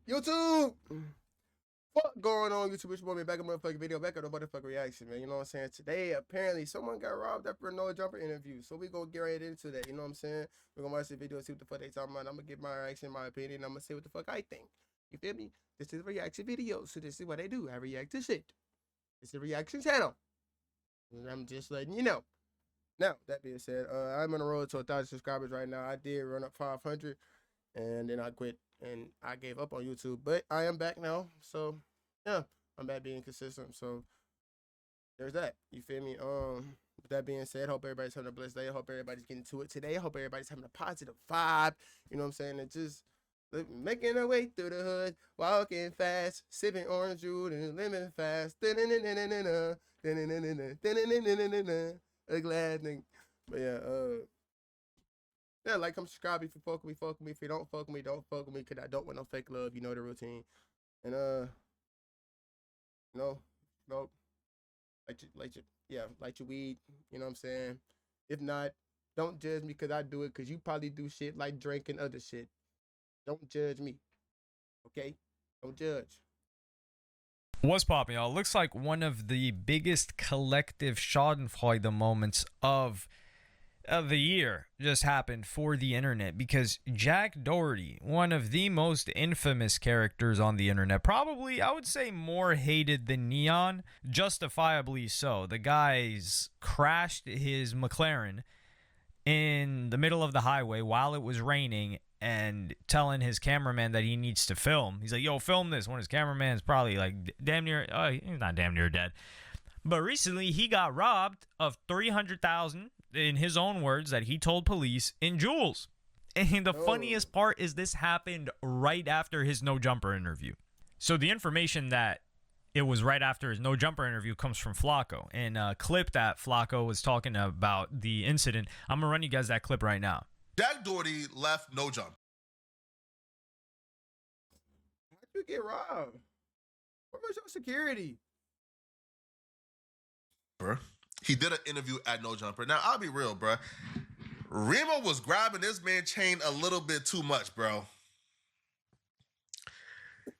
YouTube! What going on, YouTube? It's your boy, back in motherfucking video, back at the motherfucking reaction, man. You know what I'm saying? Today, apparently, someone got robbed after a no jumper interview. So we gonna get right into that, you know what I'm saying? We're gonna watch the video, see what the fuck they talking about. I'm gonna give my reaction, my opinion. I'm gonna say what the fuck I think. You feel me? This is a reaction video, so this is what I do. I react to shit. It's a reaction channel. And I'm just letting you know. Now, that being said, I'm on the road to 1,000 subscribers right now. I did run up 500, and then I quit, and I gave up on YouTube. But I am back now, so yeah, I'm back being consistent. So there's that. You feel me? With that being said, hope everybody's having a blessed day. I hope everybody's getting to it today. I hope everybody's having a positive vibe. You know what I'm saying? And just making our way through the hood, walking fast, sipping orange juice and living fast. A glad thing. But yeah, like, come subscribe if you fuck with me, fuck with me. If you don't fuck with me, don't fuck with me, cause I don't want no fake love. You know the routine. And no, no, light your weed. You know what I'm saying? If not, don't judge me, cause I do it, cause you probably do shit like drinking other shit. Don't judge me, okay? Don't judge. What's popping, y'all? Looks like one of the biggest collective Schadenfreude moments of the year just happened for the internet, because Jack Daugherty, one of the most infamous characters on the internet, probably I would say more hated than Neon, justifiably so. The guy's crashed his McLaren in the middle of the highway while it was raining and telling his cameraman that he needs to film. He's like, yo, film this, when his cameraman's probably like damn near, he's not damn near dead. But recently he got robbed of $300,000, in his own words, that he told police, in jewels. And the funniest part is this happened right after his no jumper interview. So the information that it was right after his no jumper interview comes from Flacco. And a clip that Flacco was talking about the incident, I'm gonna run you guys that clip right now. Jack Daugherty left no jump. How'd you get robbed? Where was your security? He did an interview at No Jumper. Now, I'll be real, bro. Remo was grabbing this man's chain a little bit too much, bro.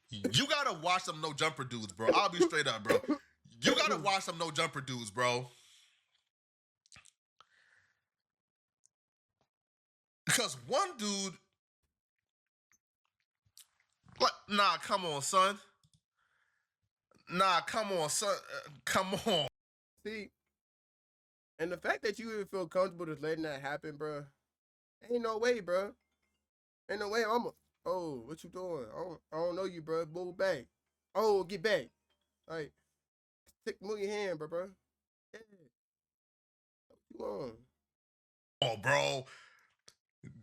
You gotta watch some No Jumper dudes, bro. I'll be straight up, bro. You gotta watch some No Jumper dudes, bro. Because one dude, nah, come on, son. Nah, come on, son. Come on. See, and the fact that you even feel comfortable just letting that happen, bro, ain't no way, bro. Ain't no way. Oh, what you doing? I don't know you, bro. Move back. Oh, get back. Like, move your hand, bro. Yeah. What you on? Oh, bro.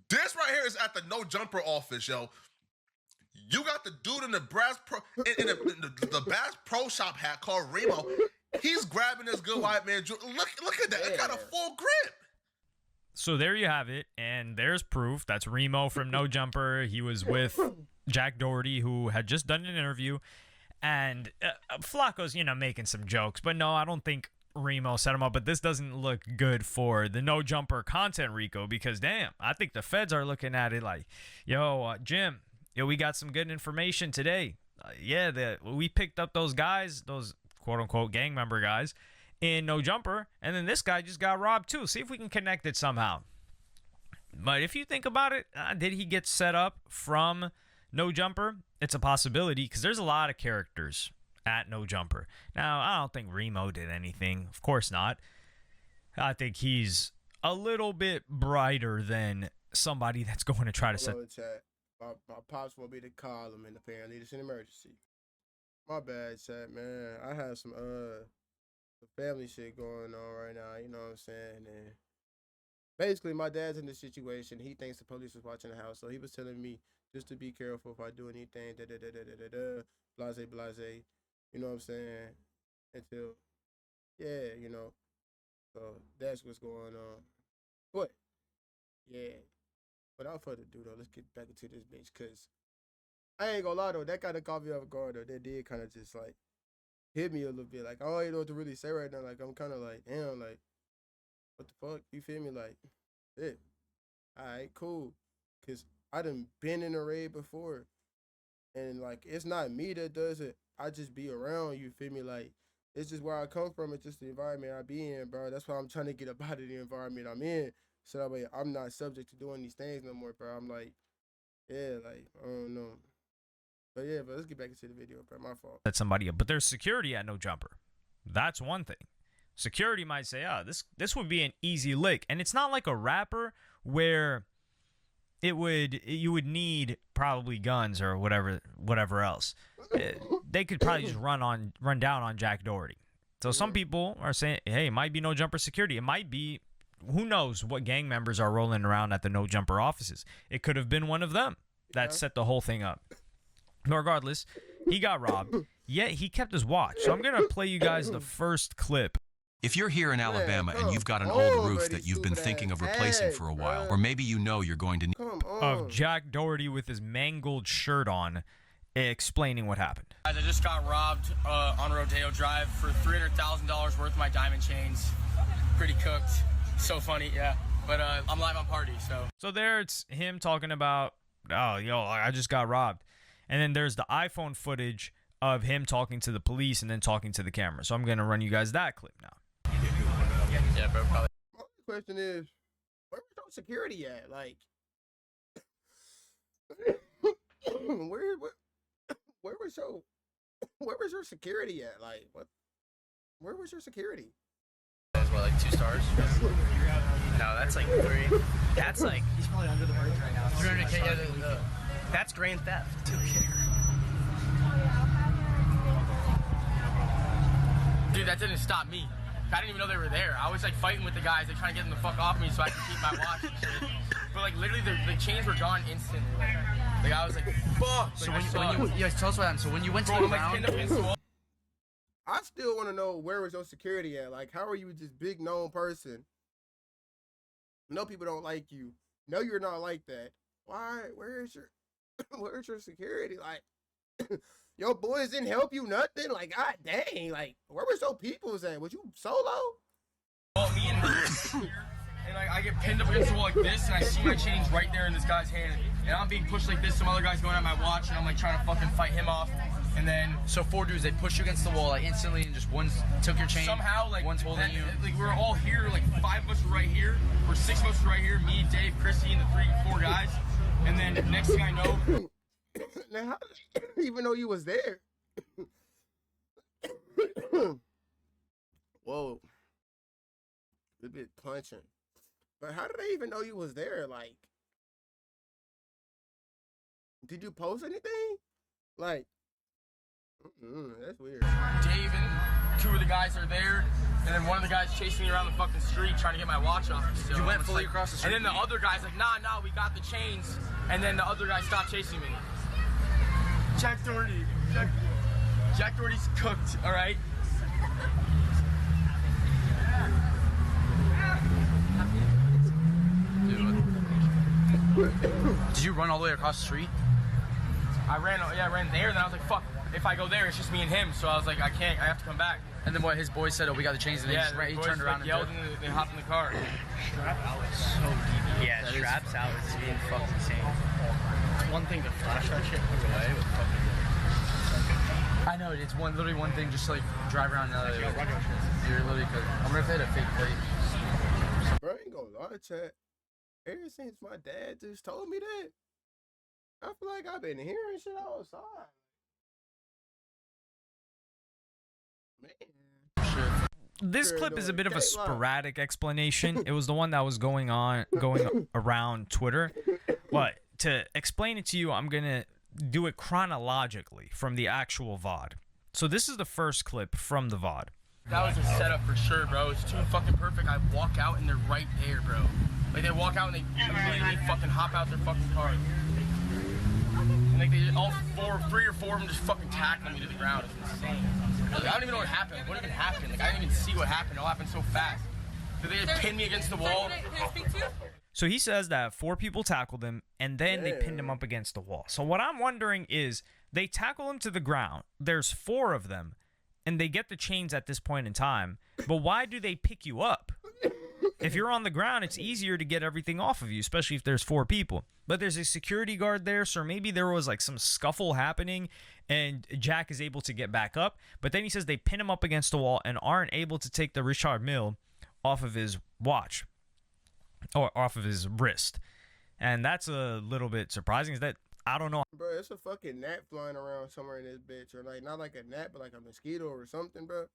This right here is at the No Jumper office, yo. You got the dude in the in the Bass Pro Shop hat called Remo. He's grabbing this good white man. Look at that. It got a full grip. So there you have it, and there's proof. That's Remo from No Jumper. He was with Jack Daugherty, who had just done an interview, and Flacco's, making some jokes. But no, I don't think Remo set him up. But this doesn't look good for the No Jumper content, Rico, because damn, I think the feds are looking at it like, yo, Jim, we got some good information today. We picked up those guys, those quote-unquote gang member guys, in No Jumper, and then this guy just got robbed too. See if we can connect it somehow. But if you think about it, did he get set up from No Jumper? It's a possibility, because there's a lot of characters at No Jumper. Now, I don't think Remo did anything. Of course not. I think he's a little bit brighter than somebody that's going to try to set... My pops want me to call him, and apparently it's an emergency. My bad, chat, man. I have some family shit going on right now, you know what I'm saying? And basically, my dad's in this situation. He thinks the police was watching the house, so he was telling me just to be careful if I do anything, blase, blase, you know what I'm saying? Until, so that's what's going on. But, yeah, without further ado, though, let's get back into this bitch, because I ain't gonna lie, though, that kind of caught me off guard, though. That did kind of just, like, hit me a little bit. Like, I don't even know what to really say right now. Like, I'm kind of like, damn, like, what the fuck? You feel me? Like, shit. All right, cool. Because I done been in a raid before. And like, it's not me that does it. I just be around, you feel me? Like, it's just where I come from. It's just the environment I be in, bro. That's why I'm trying to get up out of the environment I'm in. So that way I'm not subject to doing these things no more, bro. I'm like, yeah, like, I don't know. But yeah, but let's get back into the video, bro. My fault. Set somebody up, but there's security at No Jumper. That's one thing. Security might say, oh, this would be an easy lick. And it's not like a rapper where you would need probably guns or whatever else. They could probably just run down on Jack Daugherty. So some people are saying, hey, it might be No Jumper security. It might be, who knows what gang members are rolling around at the No Jumper offices. It could have been one of them that set the whole thing up. Regardless, he got robbed, yet he kept his watch. So I'm going to play you guys the first clip. If you're here in Alabama and you've got an old roof that you've been thinking of replacing for a while, or maybe you know you're going to need of Jack Daugherty with his mangled shirt on, explaining what happened. Guys, I just got robbed on Rodeo Drive for $300,000 worth of my diamond chains. Pretty cooked. So funny, yeah. But I'm live on party, so. So there it's him talking about, oh, yo, I just got robbed. And then there's the iPhone footage of him talking to the police and then talking to the camera. So I'm going to run you guys that clip now. Yeah, bro, probably. My question is, where was your security at? Like, where was your security at? Like, what? Where was your security? That's what, like 2 stars? No, that's like 3. That's like, he's probably under the bridge right now. 300K, yeah, that's grand theft. Dude, that didn't stop me. I didn't even know they were there. I was like fighting with the guys, like trying to get them the fuck off me so I could keep my watch and shit. But like literally the chains were gone instantly. Like I was like, fuck. So like, when you tell us what happened. So when you went to the ground, I still want to know, where was your security at? Like, how are you this big known person? No, people don't like you. No, you're not like that. Why? Where's your security? Like, your boys didn't help you nothing? Like, god dang, like, where was your peoples at? Was you solo? Well, me and her, and like I get pinned up against the wall like this, and I see my chains right there in this guy's hand, and I'm being pushed like this. Some other guy's going at my watch, and I'm like trying to fucking fight him off. And then, so 4 dudes, they pushed you against the wall like instantly, and just one took your chain. Somehow, like one's holding you. Like we were all here, like 5 of us were right here, or 6 of us were right here. Me, Dave, Chrissy, and the 4 guys. And then next thing I know. Now, how did they even know you was there? Whoa. A bit punching. But how did they even know you was there? Like, did you post anything? Like, that's weird. Dave and 2 of the guys are there, and then one of the guys chasing me around the fucking street trying to get my watch off. So you went fully across the street? And then the other guy's like, nah, we got the chains. And then the other guy stopped chasing me. Jack Daugherty. Jack Daugherty's cooked, all right? Did you run all the way across the street? I ran there, and then I was like, fuck, if I go there, it's just me and him. So I was like, I have to come back. And then what, his boys said, oh, we got the chains, and yeah, he turned around like, yelled, and they hopped in the car. Strap out is so deep. Yeah, straps out is being fucking insane. It's one thing to flash that shit put away with fucking. I know, it's literally one thing, just to, like drive around the other. You're literally good. I wonder if they had a fake plate. Bro, I ain't gonna lie, chat. Ever since my dad just told me that, I feel like I've been hearing shit outside. Man. This clip is a bit of a sporadic explanation. It was the one that was going around Twitter. But to explain it to you, I'm gonna do it chronologically from the actual VOD. So this is the first clip from the VOD. That was a setup for sure, bro. It's too fucking perfect. I walk out and they're right there, bro. Like they walk out and they immediately fucking hop out their fucking car. And like they just, all 3 or 4 of them just fucking tackling me to the ground. It's insane. Like, I don't even know what happened. What even happened? Like I didn't even see what happened. It all happened so fast. Did they just pin me against the wall? So he says that 4 people tackled him and then they pinned him up against the wall. So what I'm wondering is they tackle him to the ground. There's 4 of them and they get the chains at this point in time. But why do they pick you up? if you're on the ground, it's easier to get everything off of you, especially if there's 4 people. But there's a security guard there, so maybe there was like some scuffle happening, and Jack is able to get back up. But then he says they pin him up against the wall and aren't able to take the Richard Mille off of his watch or off of his wrist. And that's a little bit surprising. Is that I don't know. Bro, it's a fucking gnat flying around somewhere in this bitch, or like not like a gnat, but like a mosquito or something, bro.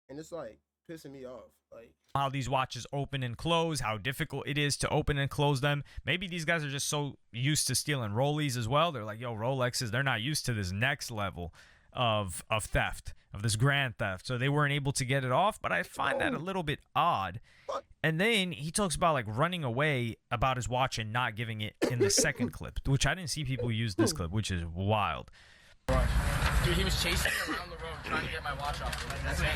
And it's like pissing me off. Like how these watches open and close, how difficult it is to open and close them. Maybe these guys are just so used to stealing Rollies as well. They're like, yo, Rolexes, they're not used to this next level of theft, of this grand theft. So they weren't able to get it off, but I find that a little bit odd. And then he talks about like running away about his watch and not giving it in the second clip, which I didn't see people use this clip, which is wild. Dude, he was chasing me around the road trying to get my watch off. That's it.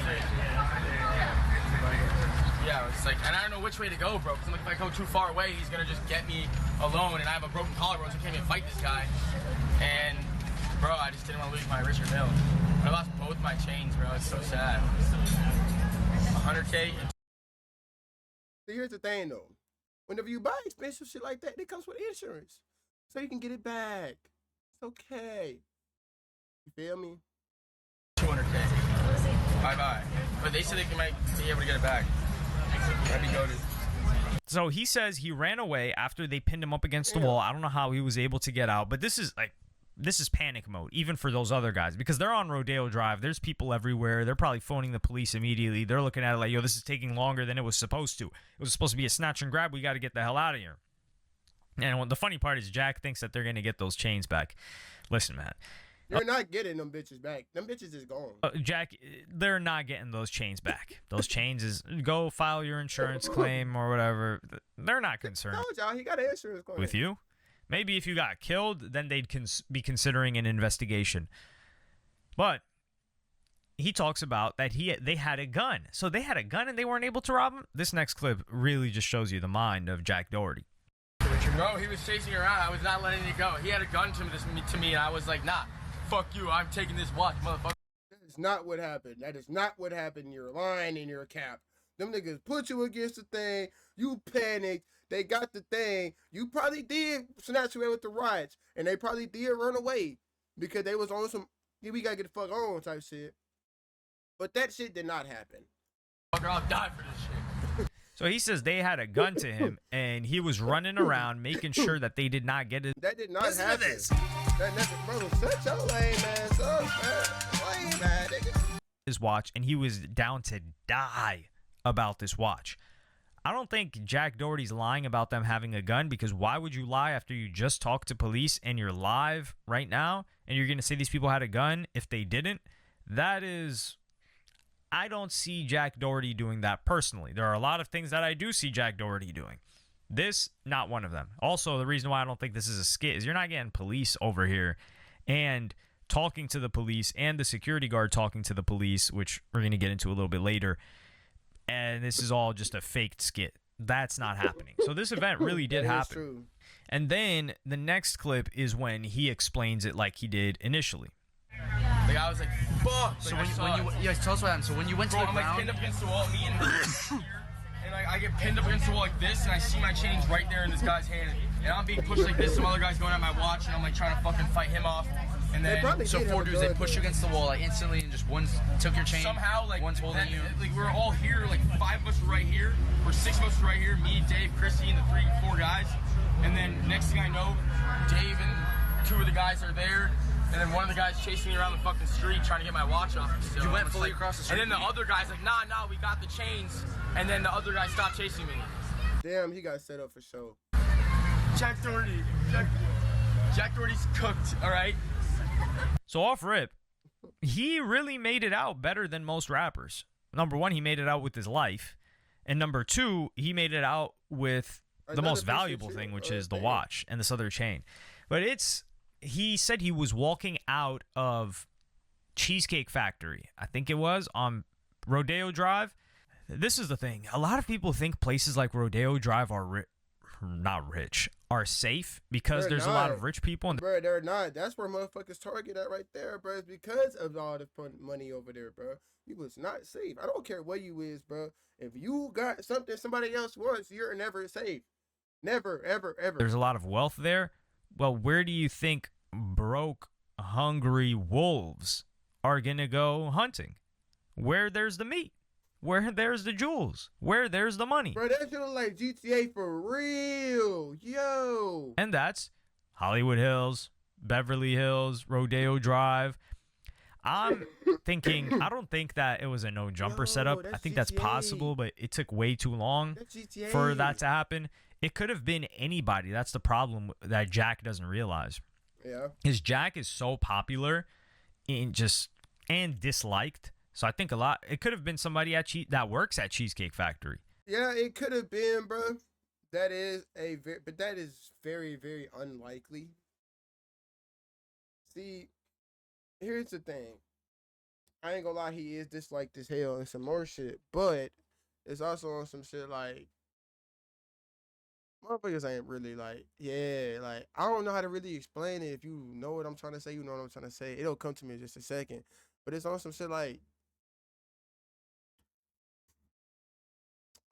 Yeah, it's like, and I don't know which way to go, bro. Because like, if I go too far away, he's gonna just get me alone, and I have a broken collarbone, so I can't even fight this guy. And bro, I just didn't want to lose my Richard Mille. I lost both my chains, bro. It's so sad. 100K. So here's the thing though. Whenever you buy expensive shit like that, it comes with insurance. So you can get it back. It's okay. You feel me? 200K. Bye-bye. But they said they might be able to get it back. That'd be goated. So he says he ran away after they pinned him up against the wall. I don't know how he was able to get out, but this is panic mode, even for those other guys, because they're on Rodeo Drive. There's people everywhere. They're probably phoning the police immediately. They're looking at it like, yo, this is taking longer than it was supposed to. It was supposed to be a snatch and grab. We got to get the hell out of here. And the funny part is Jack thinks that they're going to get those chains back. Listen, man. You're not getting them bitches back. Them bitches is gone. Jack, they're not getting those chains back. Those chains is go file your insurance claim or whatever. They're not concerned. I told y'all he got an insurance claim. With you? Maybe if you got killed, then they'd be considering an investigation. But he talks about that they had a gun. So they had a gun and they weren't able to rob him? This next clip really just shows you the mind of Jack Daugherty. Bro, he was chasing around. I was not letting it go. He had a gun to me, and I was like, nah, fuck you. I'm taking this watch, motherfucker. That is not what happened. That is not what happened. You're lying in your cap. Them niggas put you against the thing. You panicked. They got the thing. You probably did snatch away with the riots, and they probably did run away because they was on some, we gotta get the fuck on type shit. But that shit did not happen. I'll die for this shit. So he says they had a gun to him, and he was running around making sure that they did not get it. That did not happen. That never, bro, such a lame ass up, man. Lame man, nigga. His watch, and he was down to die about this watch. I don't think Jack Daugherty's lying about them having a gun, because why would you lie after you just talked to police and you're live right now and you're going to say these people had a gun if they didn't? That is, I don't see Jack Daugherty doing that personally. There are a lot of things that I do see Jack Daugherty doing. This, not one of them. Also, the reason why I don't think this is a skit is you're not getting police over here and talking to the police and the security guard talking to the police, which we're going to get into a little bit later. And this is all just a faked skit. That's not happening. So this event really did happen. True. And then the next clip is when he explains it like he did initially. Like, I was like, fuck. So like, when you yeah, tell us what happened. So when you went to the I'm like ground, pinned up against the wall, me and her, and like I get pinned up against the wall like this, and I see my chains right there in this guy's hand, and I'm being pushed like this. Some other guy's going at my watch, and I'm like trying to fucking fight him off. And then so 4 dudes, they pushed you against the wall like instantly, and just one took your chain. Somehow, like one's holding you. Like we're all here, like 5 of us were right here, or 6 of us were right here. Me, Dave, Chrissy, and the 4 guys. And then next thing I know, Dave and 2 of the guys are there. And then one of the guys chasing me around the fucking street trying to get my watch off. So you went fully across the street. And then the other guy's like, nah, we got the chains. And then the other guy stopped chasing me. Damn, he got set up for show. Jack Daugherty. Jack Daugherty's cooked, all right? So off rip, he really made it out better than most rappers. Number 1, he made it out with his life. And number 2, he made it out with the most valuable thing, which is the watch and this other chain. But he said he was walking out of Cheesecake Factory, I think it was, on Rodeo Drive. This is the thing. A lot of people think places like Rodeo Drive are not rich, are safe because They're there's a lot not. of rich people. And Bro, they're not. That's where motherfuckers target at right there, bro. It's because of all the money over there, bro. You was not safe. I don't care what you is, bro. If you got something somebody else wants, you're never safe. Never, ever, ever. there's a lot of wealth there. Well, where do you think broke, hungry wolves are going to go hunting? Where there's the meat, where there's the jewels, where there's the money. Bro, that shit look like GTA for real. Yo. And that's Hollywood Hills, Beverly Hills, Rodeo Drive. I'm thinking, I don't think that it was a no jumper Yo, setup. I that's think that's GTA. possible, but it took way too long That's GTA. for that to happen. It could have been anybody. That's the problem that Jack doesn't realize. Yeah. His Jack is so popular and disliked. So I think it could have been somebody that works at Cheesecake Factory. Yeah, it could have been, bro. That is but that is very, very unlikely. See, here's the thing. I ain't gonna lie, he is disliked as hell and some more shit, but it's also on some shit like motherfuckers ain't really like, yeah, like I don't know how to really explain it. If you know what I'm trying to say, you know what I'm trying to say. It'll come to me in just a second. But it's on some shit like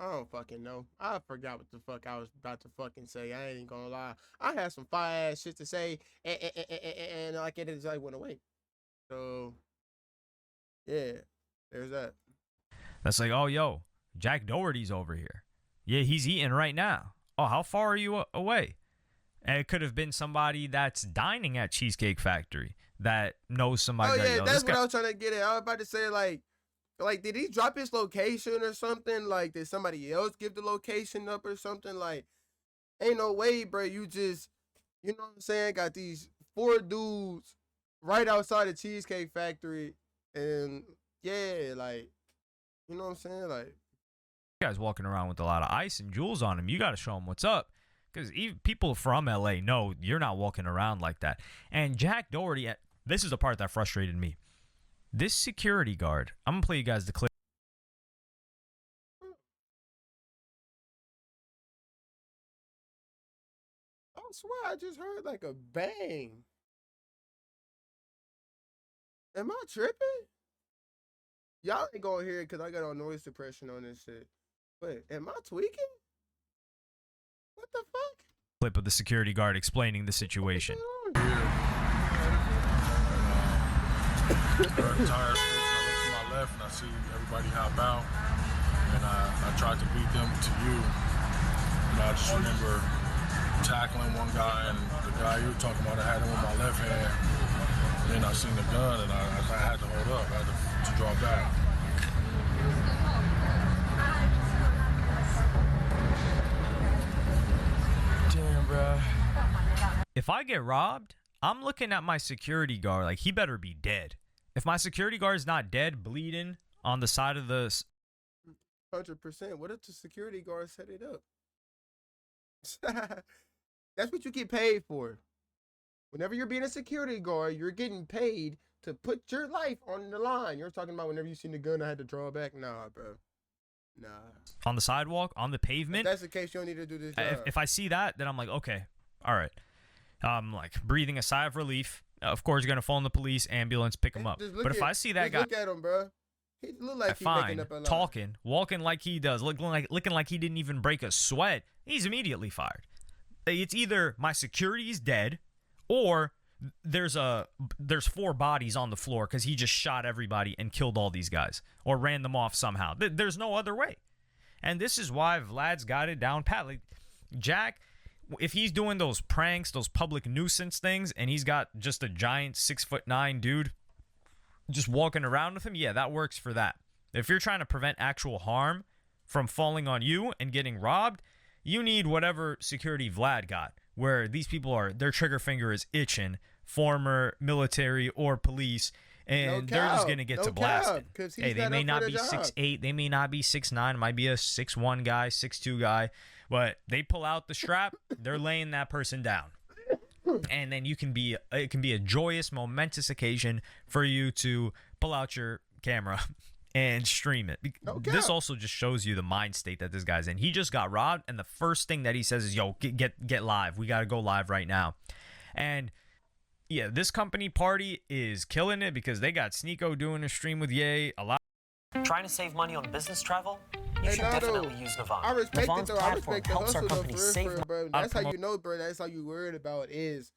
I don't fucking know. I forgot what the fuck I was about to fucking say. I ain't gonna lie. I had some fire ass shit to say, and like it just like went away. So, yeah, there's that. That's like, oh, yo, Jack Dougherty's over here. Yeah, he's eating right now. Oh, how far are you away? And it could have been somebody that's dining at Cheesecake Factory that knows somebody. Oh yeah, yo, that's what I was trying to get at. I was about to say like, did he drop his location or something? Like, did somebody else give the location up or something? Like, ain't no way, bro. You just, you know what I'm saying? Got these 4 dudes right outside the Cheesecake Factory, and yeah, like, you know what I'm saying? Like, guys walking around with a lot of ice and jewels on him. You got to show them what's up. Because people from LA know you're not walking around like that. And Jack Dougherty, this is the part that frustrated me. This security guard, I'm going to play you guys the clip. I swear I just heard like a bang. Am I tripping? Y'all ain't gonna hear it because I got on noise suppression on this shit. But am I tweaking? What the fuck? Clip of the security guard explaining the situation. What's going on? Tires, I look to my left and I see everybody hop out, and I tried to beat them to you. And I just remember tackling one guy, and the guy you were talking about, I had him with my left hand. And then I seen the gun, and I had to hold up. I had to draw back. Damn, bro. If I get robbed, I'm looking at my security guard like he better be dead. If my security guard's not dead, bleeding on the side of the... 100%. What if the security guard set it up? That's what you get paid for. Whenever you're being a security guard, you're getting paid to put your life on the line. You're talking about whenever you seen the gun, I had to draw back. Nah, bro. Nah. On the sidewalk, on the pavement. If that's the case, you don't need to do this job. If I see that, then I'm like, okay, all right. I'm like breathing a sigh of relief. Of course, you're going to phone the police, ambulance, pick him up. But if I see that guy... Look at him, bro. He look like he's making up a lie. Talking, walking like he does, looking like he didn't even break a sweat, he's immediately fired. It's either my security is dead, or there's 4 bodies on the floor because he just shot everybody and killed all these guys or ran them off somehow. There's no other way. And this is why Vlad's got it down pat. Like Jack, if he's doing those pranks, those public nuisance things, and he's got just a giant 6'9" dude just walking around with him, yeah, that works for that. If you're trying to prevent actual harm from falling on you and getting robbed, you need whatever security Vlad got, where these people their trigger finger is itching, former military or police, and they're just going to get to blasting. Hey, they may not be 6'8", they may not be 6'9", might be a 6'1" guy, 6'2" guy, but they pull out the strap, they're laying that person down. And then it can be a joyous, momentous occasion for you to pull out your camera and stream it. No This cap. also just shows you the mind state that this guy's in. He just got robbed, and the first thing that he says is, "Yo, get live. We got to go live right now." And yeah, this company Party is killing it because they got Sneeko doing a stream with Ye. A lot. Trying to save money on business travel? You Hey, should Nado, definitely use Navan. I respect it Navan's though. I platform respect the helps our hustle though, company for save real, money. bro. That's how you know, bro. That's how you worried about is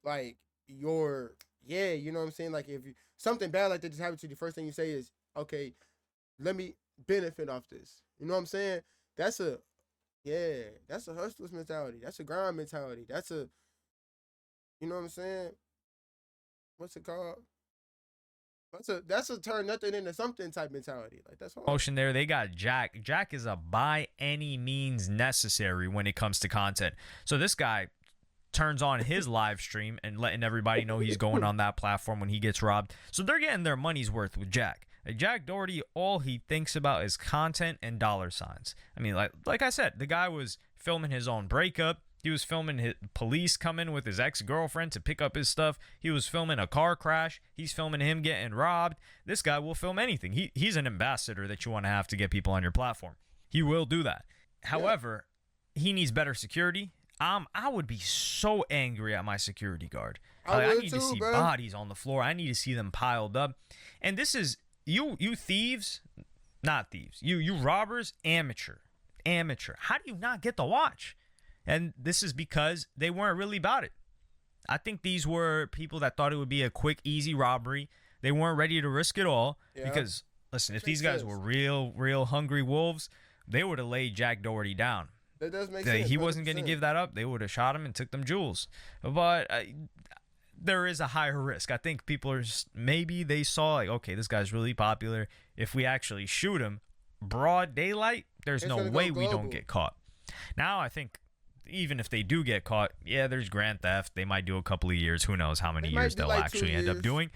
like your you know what I'm saying? Like if you, something bad like that just happened to you, the first thing you say is, okay, let me benefit off this. You know what I'm saying? That's a hustler's mentality. That's a grind mentality. That's a, you know what I'm saying? What's it called? That's a turn nothing into something type mentality. Like that's hard. Motion there. They got Jack. Jack is a by any means necessary when it comes to content. So this guy turns on his live stream and letting everybody know he's going on that platform when he gets robbed. So they're getting their money's worth with Jack. Like Jack Daugherty, all he thinks about is content and dollar signs. I mean, like I said, the guy was filming his own breakup. He was filming his police coming with his ex-girlfriend to pick up his stuff. He was filming a car crash. He's filming him getting robbed. This guy will film anything. He's an ambassador that you want to have to get people on your platform. He will do that. However, he needs better security. I would be so angry at my security guard. I need to see bodies on the floor. I need to see them piled up. And this is you thieves, not thieves. You robbers, amateur. How do you not get the watch? And this is because they weren't really about it. I think these were people that thought it would be a quick, easy robbery. They weren't ready to risk it all. Yeah. Because, listen, if these guys were real hungry wolves, they would have laid Jack Daugherty down. That does make sense. He wasn't going to give that up. They would have shot him and took them jewels. But there is a higher risk. I think people are just, maybe they saw, like, okay, this guy's really popular. If we actually shoot him, broad daylight, there's no way we don't get caught. Now I think even if they do get caught, yeah, there's grand theft. They might do a couple of years. Who knows how many years they'll actually end up doing.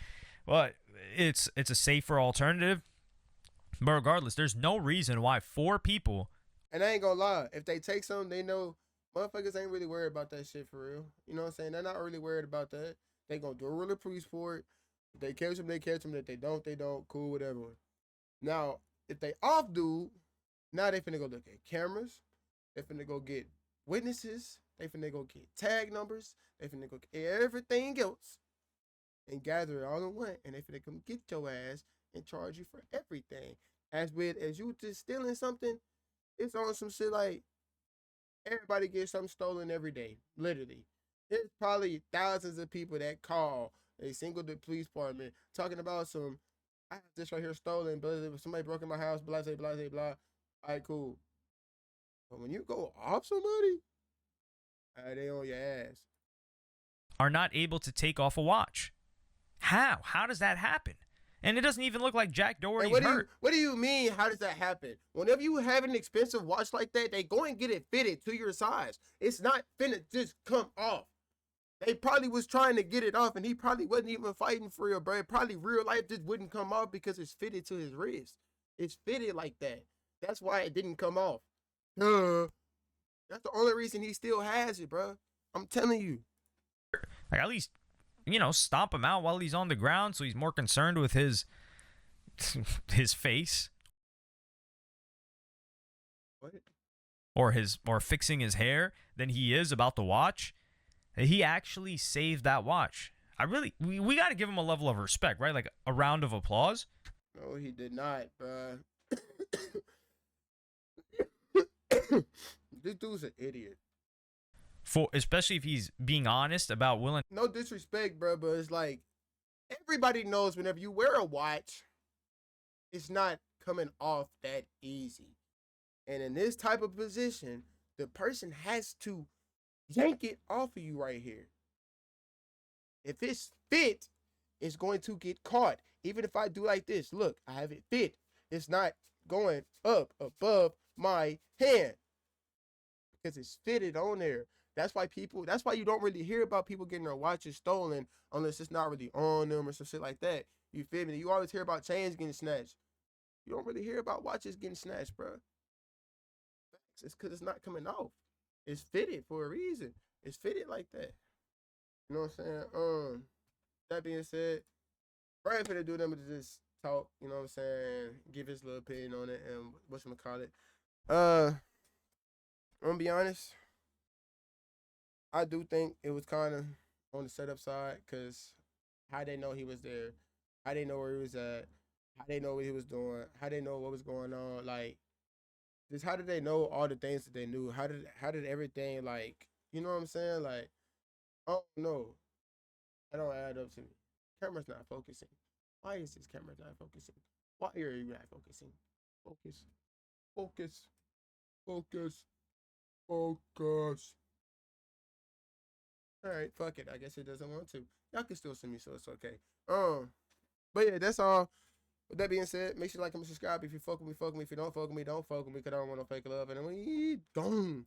But it's a safer alternative. But regardless, there's no reason why 4 people. And I ain't gonna lie, if they take something, they know motherfuckers ain't really worried about that shit for real. You know what I'm saying? They're not really worried about that. They gonna do a real police for it. If they catch them, they catch them. If they don't, they don't. Cool, whatever. Now, if they off dude, now they finna go look at cameras. They finna go get witnesses. They finna go get tag numbers. They finna go get everything else and gather it all in one. And they finna come get your ass and charge you for everything. As you just stealing something, it's on some shit like everybody gets something stolen every day. Literally. There's probably thousands of people that call a single police department talking about some, I have this right here stolen, but somebody broke in my house, blah, blah, blah, blah. All right, cool. But when you go off somebody, they on your ass. Are not able to take off a watch. How? How does that happen? And it doesn't even look like Jack Daugherty's hurt. What do you mean? How does that happen? Whenever you have an expensive watch like that, they go and get it fitted to your size. It's not finna just come off. They probably was trying to get it off, and he probably wasn't even fighting for real, bro. Probably real life just wouldn't come off because it's fitted to his wrist. It's fitted like that. That's why it didn't come off. That's the only reason he still has it, bro. I'm telling you. Like, at least, stomp him out while he's on the ground, so he's more concerned with his face. What? Or fixing his hair than he is about the watch. He actually saved that watch. We got to give him a level of respect, right? Like a round of applause. No, he did not, bro. This dude's an idiot. Especially if he's being honest about willing. No disrespect, bro, but it's like everybody knows whenever you wear a watch, it's not coming off that easy. And in this type of position, the person has to yank it off of you right here. If it's fit, it's going to get caught. Even if I do like this, look, I have it fit. It's not going up above my hand because it's fitted on there. That's why you don't really hear about people getting their watches stolen unless it's not really on them or some shit like that. You feel me? You always hear about chains getting snatched. You don't really hear about watches getting snatched, bro. It's because it's not coming off. It's fitted for a reason. It's fitted like that. You know what I'm saying? That being said, Brian finna do them to just talk, you know what I'm saying, give his little opinion on it and whatchamacallit. I'm gonna be honest, I do think it was kind of on the setup side, because how they know he was there, how they know where he was at, how they know what he was doing, how they know what was going on, like, just how did they know all the things that they knew? How did everything, like, you know what I'm saying? Like, I don't know. That don't add up to me. Camera's not focusing. Why is this camera not focusing? Why are you not focusing? Focus. Focus. Focus. Focus. Alright, fuck it. I guess it doesn't want to. Y'all can still see me, so it's okay. But yeah, that's all. With that being said, make sure you like and subscribe. If you fuck with me, fuck with me. If you don't fuck with me, don't fuck with me, because I don't want no fake love. And we gone.